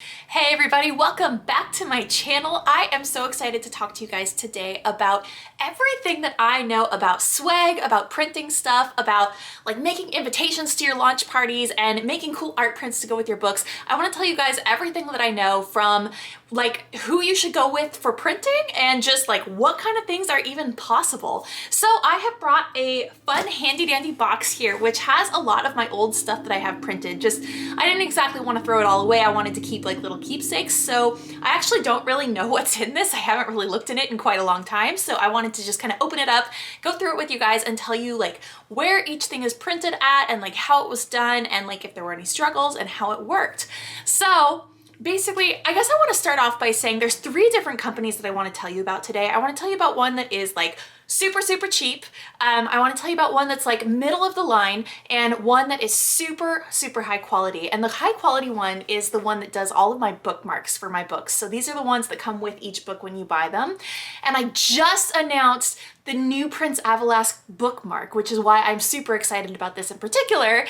Hey everybody, welcome back to my channel. I am so excited to talk to you guys today about everything that I know about swag, about printing stuff, about like making invitations to your launch parties and making cool art prints to go with your books. I want to tell you guys everything that I know from like who you should go with for printing and just like what kind of things are even possible. So I have brought a fun handy dandy box here which has a lot of my old stuff that I have printed. I didn't exactly want to throw it all away. I wanted to keep like little keepsakes, so I actually don't really know what's in this. I haven't really looked in it in quite a long time, so I wanted to just kind of open it up, go through it with you guys and tell you like where each thing is printed at and like how it was done and like if there were any struggles and how it worked. So basically, I guess I want to start off by saying there's three different companies that I want to tell you about today. I want to tell you about one that is like super cheap. I want to tell you about one that's like middle of the line and one that is super high quality. And the high quality one is the one that does all of my bookmarks for my books. So these are the ones that come with each book when you buy them. And I just announced the new Prince Avalask bookmark, which is why I'm super excited about this in particular,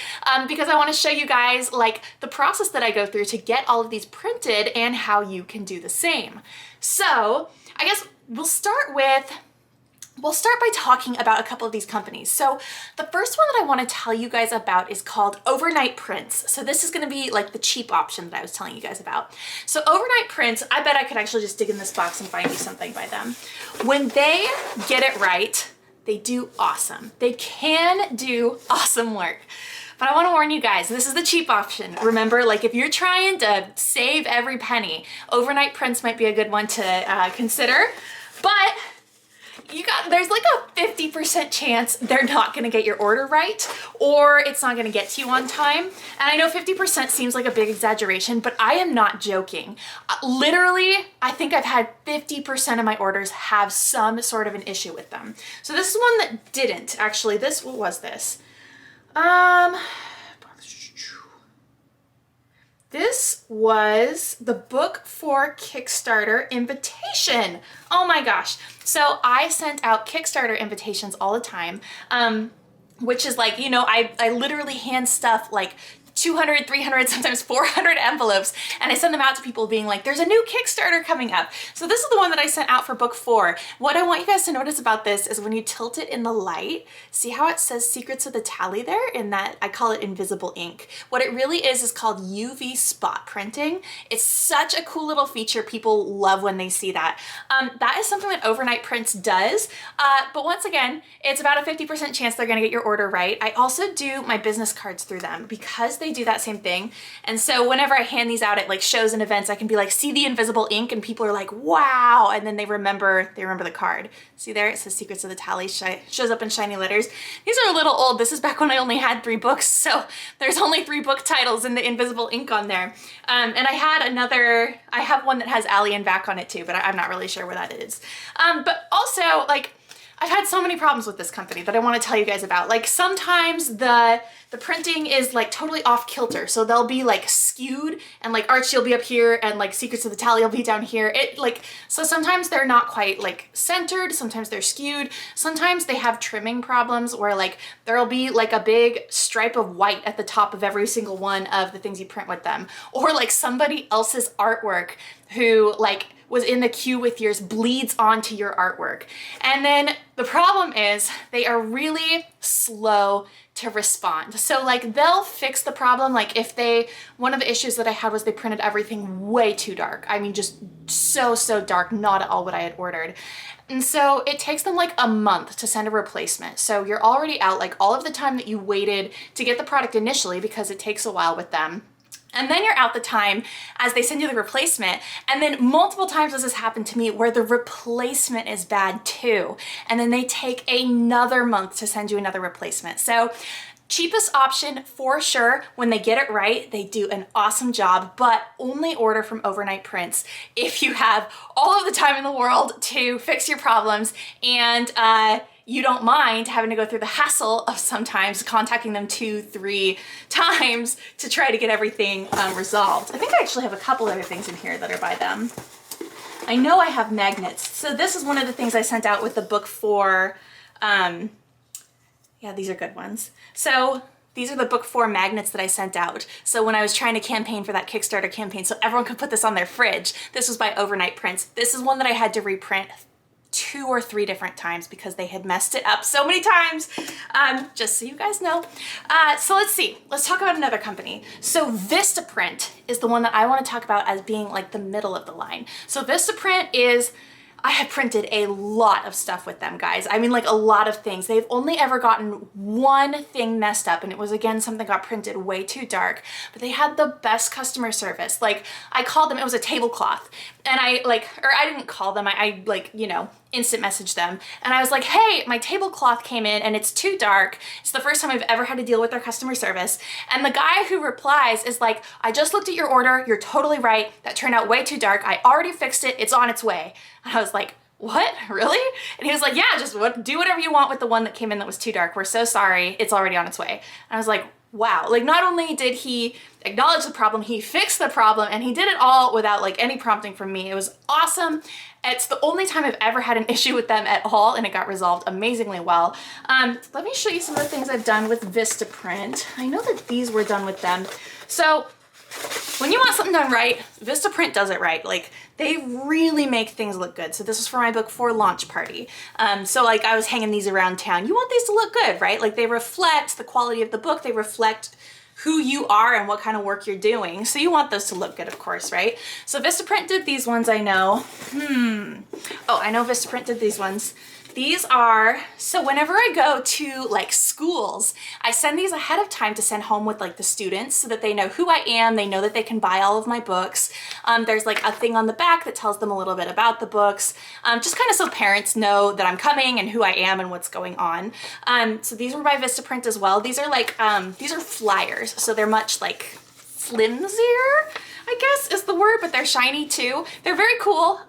because I want to show you guys like the process that I go through to get all of these printed and how you can do the same. So I guess we'll start by talking about a couple of these companies. So the first one that I want to tell you guys about is called Overnight Prints. So this is going to be like the cheap option that I was telling you guys about. So Overnight Prints, I bet I could actually just dig in this box and find you something by them. When they get it right, they do awesome. They can do awesome work. But I want to warn you guys, this is the cheap option. Remember, like if you're trying to save every penny, Overnight Prints might be a good one to consider. But there's like a 50% chance they're not gonna get your order right, or it's not gonna get to you on time. And I know 50% seems like a big exaggeration, but I am not joking. Literally, I think I've had 50% of my orders have some sort of an issue with them. So this is one that didn't, actually. What was this? This was the Book for Kickstarter invitation. Oh my gosh. So I sent out Kickstarter invitations all the time, which is like, you know, I literally hand stuff like 200, 300, sometimes 400 envelopes, and I send them out to people being like, there's a new Kickstarter coming up. So this is the one that I sent out for book 4. What I want you guys to notice about this is when you tilt it in the light, see how it says Secrets of the Tally there in that, I call it invisible ink. What it really is called UV spot printing. It's such a cool little feature. People love when they see that. That is something that Overnight Prints does, but once again, it's about a 50% chance they're gonna get your order right. I also do my business cards through them because they do that same thing. And so whenever I hand these out at like shows and events, I can be like, see the invisible ink, and people are like, wow. And then they remember the card. See there, it says Secrets of the Tally, shows up in shiny letters. These are a little old. This is back when I only had 3 books. So there's only 3 book titles in the invisible ink on there. And I have one that has Allie and Vac on it too, but I'm not really sure where that is. But also like, I've had so many problems with this company that I want to tell you guys about. Like sometimes the printing is like totally off kilter. So they'll be like skewed and like Archie will be up here and like Secrets of the Tally will be down here. So sometimes they're not quite like centered. Sometimes they're skewed. Sometimes they have trimming problems where like there'll be like a big stripe of white at the top of every single one of the things you print with them. Or like somebody else's artwork who like was in the queue with yours bleeds onto your artwork. And then the problem is they are really slow to respond. So like they'll fix the problem. Like one of the issues that I had was they printed everything way too dark. I mean, just so dark, not at all what I had ordered. And so it takes them like a month to send a replacement. So you're already out like all of the time that you waited to get the product initially, because it takes a while with them. And then you're out the time as they send you the replacement. And then multiple times this has happened to me where the replacement is bad too. And then they take another month to send you another replacement. So cheapest option for sure. When they get it right, they do an awesome job, but only order from Overnight Prints if you have all of the time in the world to fix your problems and you don't mind having to go through the hassle of sometimes contacting them 2-3 times to try to get everything resolved. I think I actually have a couple other things in here that are by them. I know I have magnets. So this is one of the things I sent out with the book for, yeah, these are good ones. So these are the book 4 magnets that I sent out. So when I was trying to campaign for that Kickstarter campaign, so everyone could put this on their fridge, this was by Overnight Prints. This is one that I had to reprint 2 or 3 different times because they had messed it up so many times, just so you guys know. So let's see, let's talk about another company. So Vistaprint is the one that I want to talk about as being like the middle of the line. So Vistaprint is, I have printed a lot of stuff with them, guys. I mean, like a lot of things. They've only ever gotten one thing messed up, and it was, again, something got printed way too dark, but they had the best customer service. Like, I called them, it was a tablecloth, and I didn't call them, I like, you know, instant message them, and I was like, hey, my tablecloth came in and it's too dark. It's the first time I've ever had to deal with their customer service. And the guy who replies is like, I just looked at your order, you're totally right, that turned out way too dark, I already fixed it, it's on its way. And I was like, what, really? And he was like, yeah, just do whatever you want with the one that came in that was too dark, we're so sorry, it's already on its way. And I was like, wow, like not only did he acknowledge the problem, he fixed the problem, and he did it all without like any prompting from me. It was awesome. It's the only time I've ever had an issue with them at all, and it got resolved amazingly well. Let me show you some of the things I've done with Vistaprint. I know that these were done with them. So when you want something done right, Vistaprint does it right. Like, they really make things look good. So this is for my book 4 launch party. So like I was hanging these around town. You want these to look good, right? Like, they reflect the quality of the book. They reflect who you are and what kind of work you're doing. So you want those to look good, of course, right? So Vistaprint did these ones, I know. Oh, I know Vistaprint did these ones. These are, so whenever I go to like schools, I send these ahead of time to send home with like the students so that they know who I am, they know that they can buy all of my books. There's like a thing on the back that tells them a little bit about the books, just kind of so parents know that I'm coming and who I am and what's going on. So these were by Vistaprint as well. These are like, these are flyers, so they're much like flimsier, I guess is the word, but they're shiny too. They're very cool.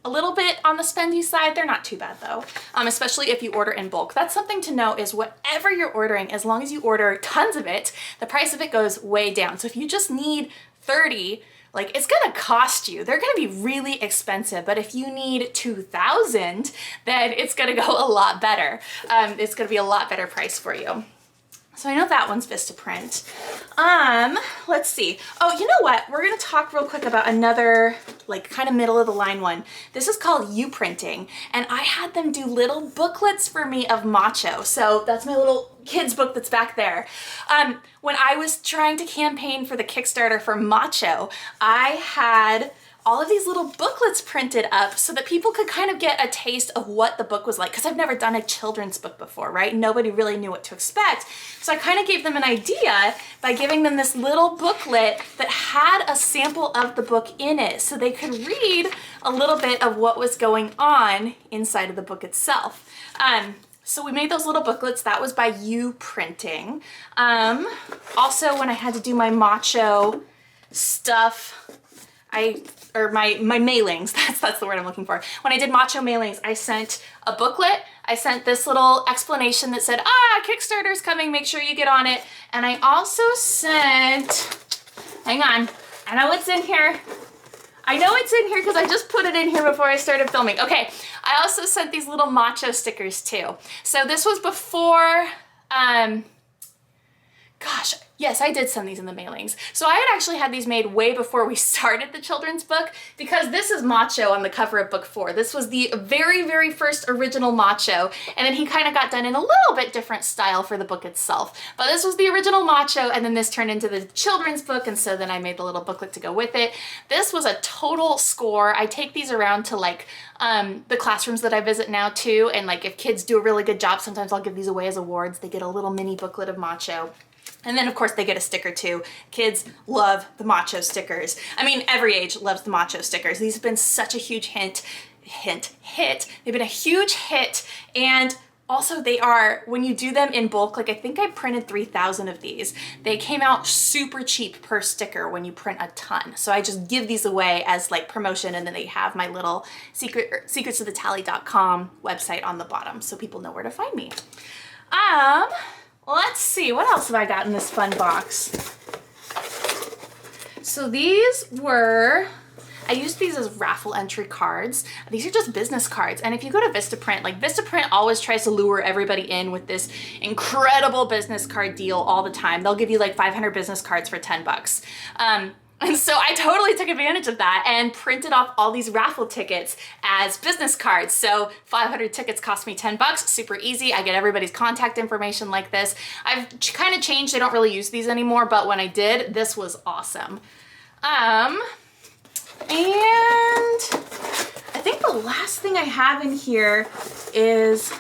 A little bit on the spendy side. They're not too bad though, especially if you order in bulk. That's something to know, is whatever you're ordering, as long as you order tons of it, the price of it goes way down. So if you just need 30, like, it's gonna cost you. They're gonna be really expensive, but if you need 2,000, then it's gonna go a lot better. It's gonna be a lot better price for you. So I know that one's Vistaprint. Let's see. Oh, you know what? We're gonna talk real quick about another, like, kind of middle of the line one. This is called U Printing, and I had them do little booklets for me of Macho. So that's my little kids book that's back there. When I was trying to campaign for the Kickstarter for Macho, I had all of these little booklets printed up so that people could kind of get a taste of what the book was like, because I've never done a children's book before, right? Nobody really knew what to expect. So I kind of gave them an idea by giving them this little booklet that had a sample of the book in it, so they could read a little bit of what was going on inside of the book itself. So we made those little booklets. That was by U Printing. Also, when I had to do my Macho stuff, my mailings, that's the word I'm looking for. When I did Macho mailings, I sent a booklet, I sent this little explanation that said, Kickstarter's coming, make sure you get on it. And I also sent, hang on, I know it's in here. I know it's in here because I just put it in here before I started filming. Okay, I also sent these little Macho stickers too. So this was before, gosh, yes, I did send these in the mailings. So I had actually had these made way before we started the children's book, because this is Macho on the cover of book 4. This was the very, very first original Macho, and then he kind of got done in a little bit different style for the book itself. But this was the original Macho, and then this turned into the children's book, and so then I made the little booklet to go with it. This was a total score. I take these around to like the classrooms that I visit now too, and like if kids do a really good job, sometimes I'll give these away as awards. They get a little mini booklet of Macho. And then of course they get a sticker too. Kids love the Macho stickers. I mean, every age loves the Macho stickers. These have been such a huge hit. They've been a huge hit, and also they are, when you do them in bulk, like I think I printed 3,000 of these. They came out super cheap per sticker when you print a ton. So I just give these away as like promotion, and then they have my little secretsofthetally.com website on the bottom so people know where to find me. Let's see, what else have I got in this fun box? So these were I used these as raffle entry cards. These are just business cards. And if you go to Vistaprint, like Vistaprint always tries to lure everybody in with this incredible business card deal all the time. They'll give you like 500 business cards for 10 bucks. And so I totally took advantage of that and printed off all these raffle tickets as business cards. So 500 tickets cost me 10 bucks, super easy. I get everybody's contact information like this. I've kind of changed, I don't really use these anymore, but when I did, this was awesome. And I think the last thing I have in here is,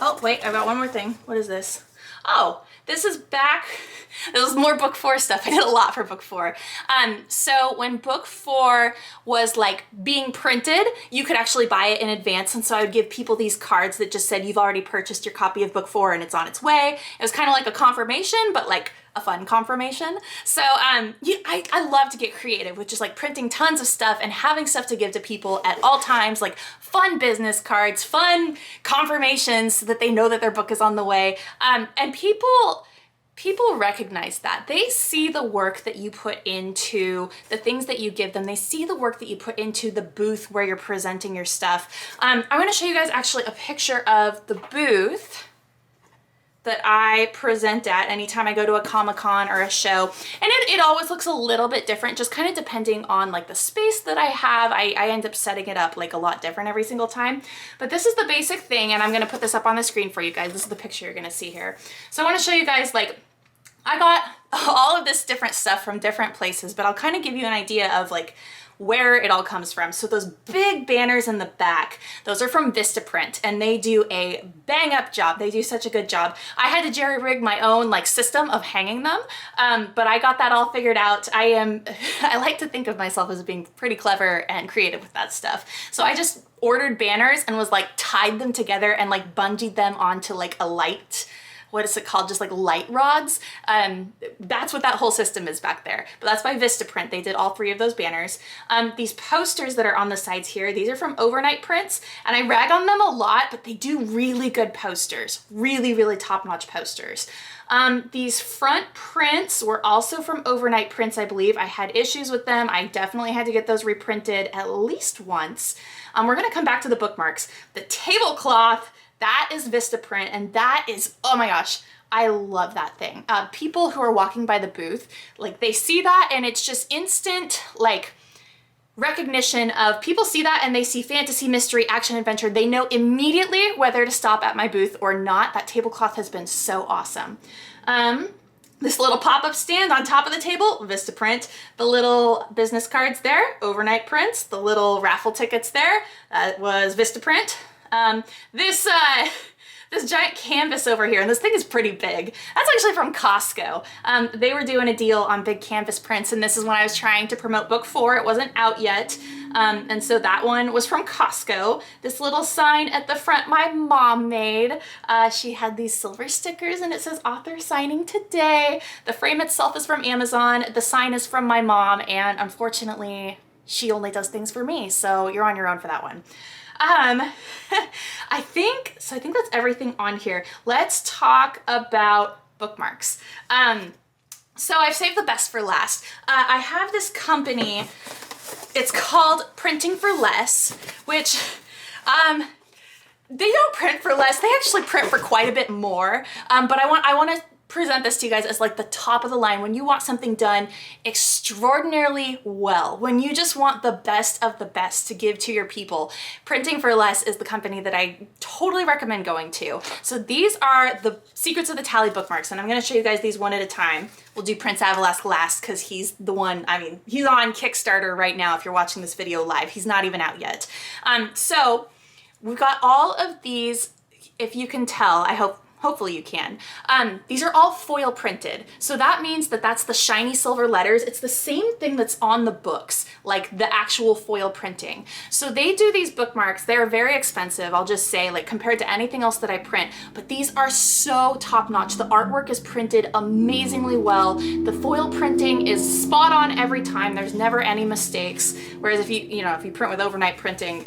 oh wait, I've got one more thing. What is this? Oh, this is back. This is more book 4 stuff. I did a lot for book 4. So when book 4 was like being printed, you could actually buy it in advance. And so I would give people these cards that just said, you've already purchased your copy of book 4 and it's on its way. It was kind of like a confirmation, but like a fun confirmation. So I love to get creative with just like printing tons of stuff and having stuff to give to people at all times, like fun business cards, fun confirmations so that they know that their book is on the way. And people recognize that. They see the work that you put into the things that you give them. They see the work that you put into the booth where you're presenting your stuff. I'm going to show you guys actually a picture of the booth that I present at anytime I go to a Comic-Con or a show. And it always looks a little bit different, just kind of depending on like the space that I have. I end up setting it up like a lot different every single time. But this is the basic thing, and I'm gonna put this up on the screen for you guys. This is the picture you're gonna see here. So I wanna show you guys, like, I got all of this different stuff from different places, but I'll kind of give you an idea of like where it all comes from. So those big banners in the back, those are from Vistaprint, and they do a bang up job. They do such a good job. I had to jerry rig my own like system of hanging them, but I got that all figured out. I like to think of myself as being pretty clever and creative with that stuff. So I just ordered banners and was like tied them together and like bungeed them onto like a light, what is it called? Just like light rods. That's what that whole system is back there. But that's by Vistaprint. They did all 3 of those banners. These posters that are on the sides here, these are from Overnight Prints, and I rag on them a lot, but they do really good posters. Really, really top-notch posters. These front prints were also from Overnight Prints, I believe. I had issues with them. I definitely had to get those reprinted at least once. We're gonna come back to the bookmarks. The tablecloth, that is Vistaprint, and that is, oh my gosh, I love that thing. People who are walking by the booth, like they see that and it's just instant like recognition of, people see that and they see fantasy, mystery, action, adventure. They know immediately whether to stop at my booth or not. That tablecloth has been so awesome. This little pop-up stand on top of the table, Vistaprint. The little business cards there, Overnight Prints. The little raffle tickets there, that was Vistaprint. This giant canvas over here, and this thing is pretty big. That's actually from Costco. They were doing a deal on big canvas prints, and this is when I was trying to promote book 4. It wasn't out yet. And so that one was from Costco. This little sign at the front my mom made. She had these silver stickers and it says author signing today. The frame itself is from Amazon. The sign is from my mom, and unfortunately she only does things for me, so you're on your own for that one. I think that's everything on here. Let's talk about bookmarks. So I've saved the best for last. I have this company, it's called Printing for Less, which, they don't print for less. They actually print for quite a bit more. But I want to present this to you guys as like the top of the line when you want something done extraordinarily well, when you just want the best of the best to give to your people. Printing for Less is the company that I totally recommend going to. So these are the secrets of the tally bookmarks, and I'm going to show you guys these one at a time. We'll do Prince Avalask last because he's the one, I mean, he's on Kickstarter right now if you're watching this video live. He's not even out yet. So we've got all of these, if you can tell, hopefully you can. These are all foil printed. So that means that that's the shiny silver letters. It's the same thing that's on the books, like the actual foil printing. So they do these bookmarks. They're very expensive, I'll just say, like compared to anything else that I print, but these are so top notch. The artwork is printed amazingly well. The foil printing is spot on every time. There's never any mistakes. Whereas if you print with overnight printing,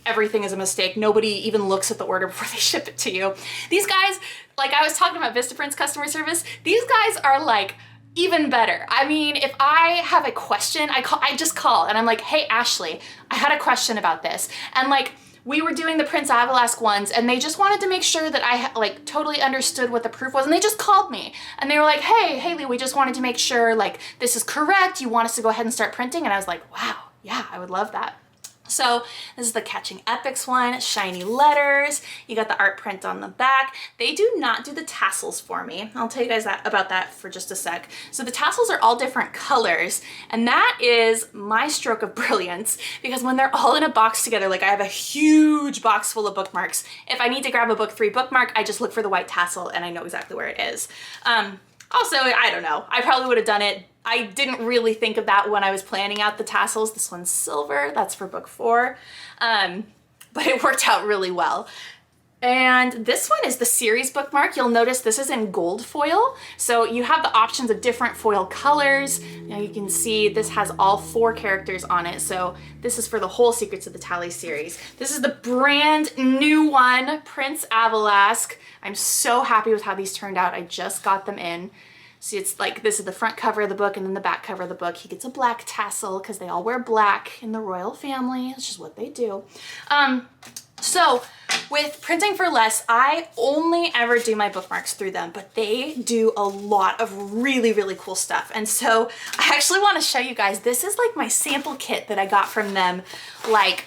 everything is a mistake. Nobody even looks at the order before they ship it to you. These guys, like I was talking about Vistaprint's customer service, these guys are like even better. I mean, if I have a question, I just call and I'm like, hey, Ashley, I had a question about this. And like, we were doing the Prince Avalask ones and they just wanted to make sure that I like totally understood what the proof was. And they just called me and they were like, hey, Haley, we just wanted to make sure like this is correct. You want us to go ahead and start printing? And I was like, wow, yeah, I would love that. So this is the Catching Epics one, shiny letters. You got the art print on the back. They do not do the tassels for me. I'll tell you guys about that for just a sec. So the tassels are all different colors, and that is my stroke of brilliance because when they're all in a box together, like I have a huge box full of bookmarks. If I need to grab a book 3 bookmark, I just look for the white tassel and I know exactly where it is. Also, I don't know, I probably would have done it. I didn't really think of that when I was planning out the tassels. This one's silver, that's for book 4. But it worked out really well. And this one is the series bookmark. You'll notice this is in gold foil. So you have the options of different foil colors. Now you can see this has all 4 characters on it. So this is for the whole Secrets of the Tally series. This is the brand new one, Prince Avalask. I'm so happy with how these turned out. I just got them in. See, it's like, this is the front cover of the book and then the back cover of the book. He gets a black tassel because they all wear black in the royal family. It's just what they do. So with Printing for Less, I only ever do my bookmarks through them, but they do a lot of really, really cool stuff. And so I actually want to show you guys, this is like my sample kit that I got from them, like,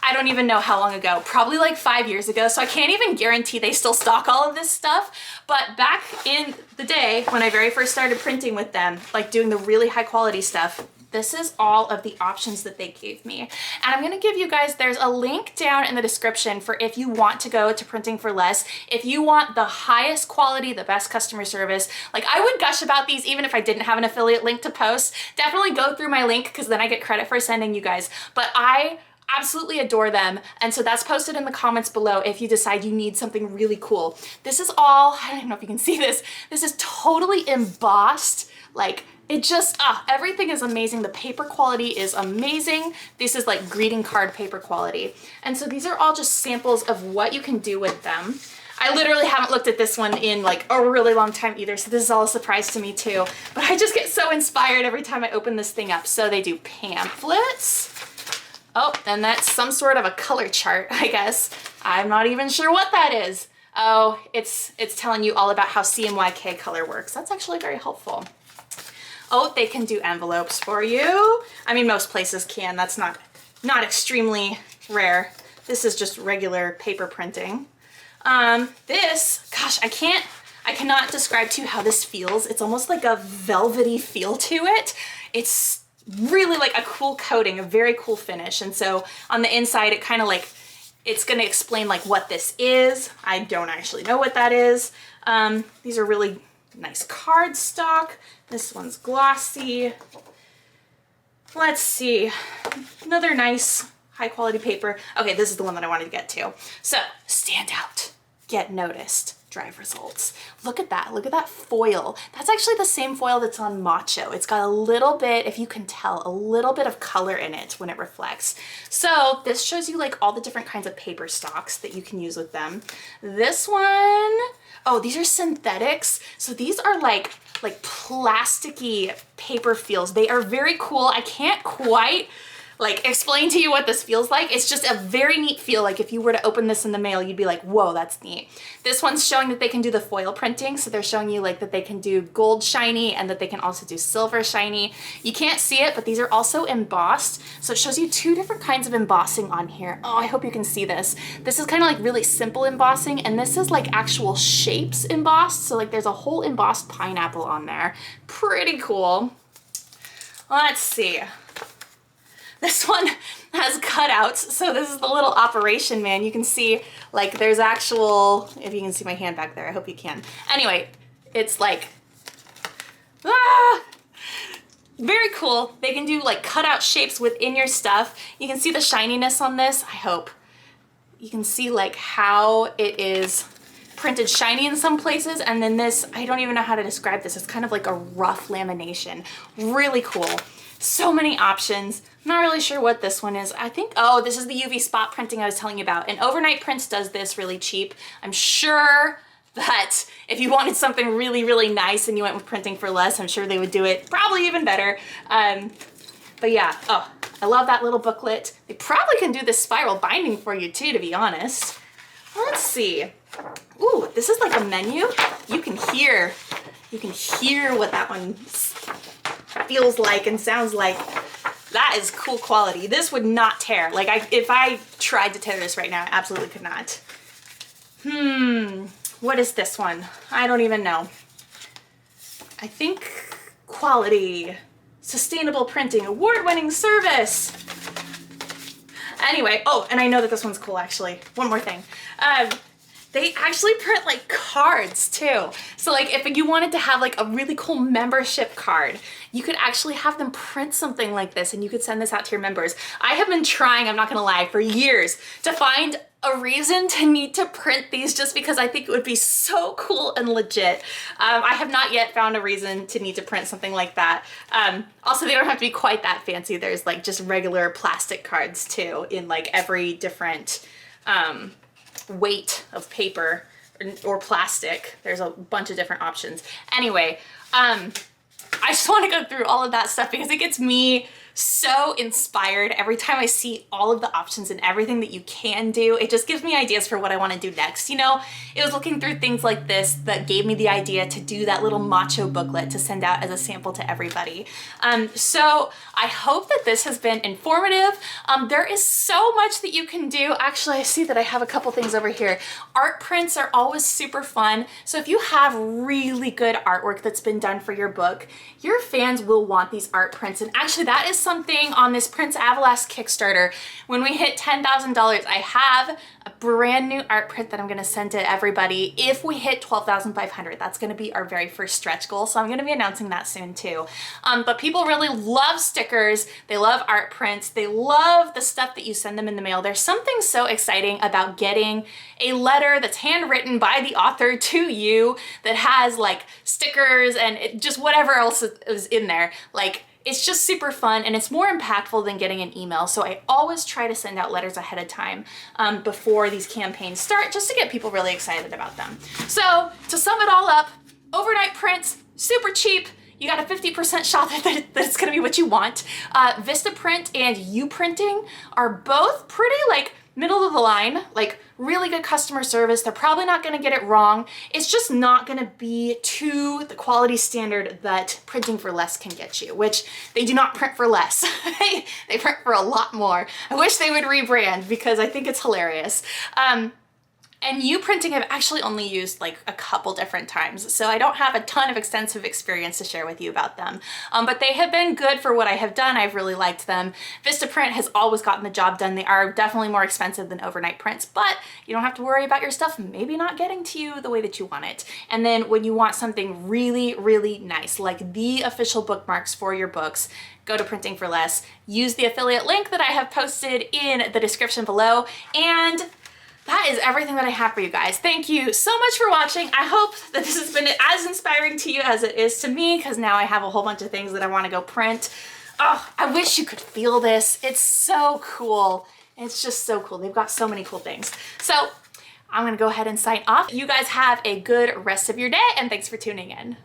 I don't even know how long ago, probably like 5 years ago. So I can't even guarantee they still stock all of this stuff. But back in the day when I very first started printing with them, like doing the really high quality stuff, this is all of the options that they gave me. And I'm gonna give you guys, there's a link down in the description for if you want to go to Printing for Less, if you want the highest quality, the best customer service. Like I would gush about these even if I didn't have an affiliate link to post. Definitely go through my link because then I get credit for sending you guys. But I absolutely adore them. And so that's posted in the comments below if you decide you need something really cool. This is all, I don't even know if you can see this. This is totally embossed. Like it just, everything is amazing. The paper quality is amazing. This is like greeting card paper quality. And so these are all just samples of what you can do with them. I literally haven't looked at this one in like a really long time either, so this is all a surprise to me too. But I just get so inspired every time I open this thing up. So they do pamphlets. Oh, and that's some sort of a color chart, I guess. I'm not even sure what that is. Oh, it's telling you all about how CMYK color works. That's actually very helpful. Oh, they can do envelopes for you. I mean, most places can. That's not extremely rare. This is just regular paper printing. This, gosh, I cannot describe to you how this feels. It's almost like a velvety feel to it. It's really like a cool coating, a very cool finish. And so on the inside, it kind of like, it's going to explain like what this is. I don't actually know what that is. These are really nice cardstock. This one's glossy. Let's see, another nice high quality paper. Okay, this is the one that I wanted to get to. So stand out, get noticed, drive results. Look at that foil. That's actually the same foil that's on Macho. It's got a little bit, if you can tell, a little bit of color in it when it reflects. So this shows you like all the different kinds of paper stocks that you can use with them. This one, oh, these are synthetics. So these are like plasticky paper feels. They are very cool. I can't quite like explain to you what this feels like. It's just a very neat feel. Like if you were to open this in the mail, you'd be like, whoa, that's neat. This one's showing that they can do the foil printing. So they're showing you like that they can do gold shiny and that they can also do silver shiny. You can't see it, but these are also embossed. So it shows you 2 different kinds of embossing on here. Oh, I hope you can see this. This is kind of like really simple embossing, and this is like actual shapes embossed. So like there's a whole embossed pineapple on there. Pretty cool. Let's see. This one has cutouts, so this is the little operation man. You can see, like, there's actual, if you can see my hand back there, I hope you can. Anyway, it's like, very cool. They can do, like, cutout shapes within your stuff. You can see the shininess on this, I hope. You can see, like, how it is printed shiny in some places, and then this, I don't even know how to describe this. It's kind of like a rough lamination. Really cool. So many options. I'm not really sure what this one is. I think, oh, this is the UV spot printing I was telling you about. And Overnight Prints does this really cheap. I'm sure that if you wanted something really, really nice and you went with printing for less, I'm sure they would do it probably even better. But yeah, oh, I love that little booklet. They probably can do this spiral binding for you too, to be honest. Let's see. Ooh, this is like a menu. You can hear what that one feels like and sounds like. That is cool quality. This would not tear. Like if I tried to tear this right now, I absolutely could not. What is this one? I don't even know. I think quality, sustainable printing, award-winning service. Anyway, oh, and I know that this one's cool actually. One more thing. They actually print like cards too. So like if you wanted to have like a really cool membership card, you could actually have them print something like this and you could send this out to your members. I have been trying, I'm not gonna lie, for years to find a reason to need to print these just because I think it would be so cool and legit. I have not yet found a reason to need to print something like that. Also, they don't have to be quite that fancy. There's like just regular plastic cards too in like every different weight of paper or plastic. There's a bunch of different options. Anyway, I just want to go through all of that stuff because it gets me so inspired every time I see all of the options and everything that you can do. It just gives me ideas for what I want to do next. You know, it was looking through things like this that gave me the idea to do that little macho booklet to send out as a sample to everybody. So I hope that this has been informative. There is so much that you can do. Actually, I see that I have a couple things over here. Art prints are always super fun. So if you have really good artwork that's been done for your book, your fans will want these art prints. And actually that is something on this Prince Avalas Kickstarter. When we hit $10,000, I have a brand new art print that I'm gonna send to everybody. If we hit 12,500, that's gonna be our very first stretch goal. So I'm gonna be announcing that soon too. But people really love stickers. They love art prints. They love the stuff that you send them in the mail. There's something so exciting about getting a letter that's handwritten by the author to you that has like stickers and just whatever else is in there. Like, it's just super fun and it's more impactful than getting an email. So I always try to send out letters ahead of time before these campaigns start, just to get people really excited about them. So to sum it all up, overnight prints, super cheap. You got a 50% shot that it's gonna be what you want. Vistaprint and Uprinting are both pretty like middle of the line, like really good customer service. They're probably not gonna get it wrong. It's just not gonna be to the quality standard that printing for less can get you, which they do not print for less. They print for a lot more. I wish they would rebrand because I think it's hilarious. And Uprinting I've actually only used like a couple different times, so I don't have a ton of extensive experience to share with you about them. But they have been good for what I have done. I've really liked them. Vistaprint has always gotten the job done. They are definitely more expensive than overnight prints, but you don't have to worry about your stuff maybe not getting to you the way that you want it. And then when you want something really, really nice, like the official bookmarks for your books, go to Printing for Less. Use the affiliate link that I have posted in the description below, and that is everything that I have for you guys. Thank you so much for watching. I hope that this has been as inspiring to you as it is to me, because now I have a whole bunch of things that I want to go print. Oh, I wish you could feel this. It's so cool. It's just so cool. They've got so many cool things. So I'm gonna go ahead and sign off. You guys have a good rest of your day, and thanks for tuning in.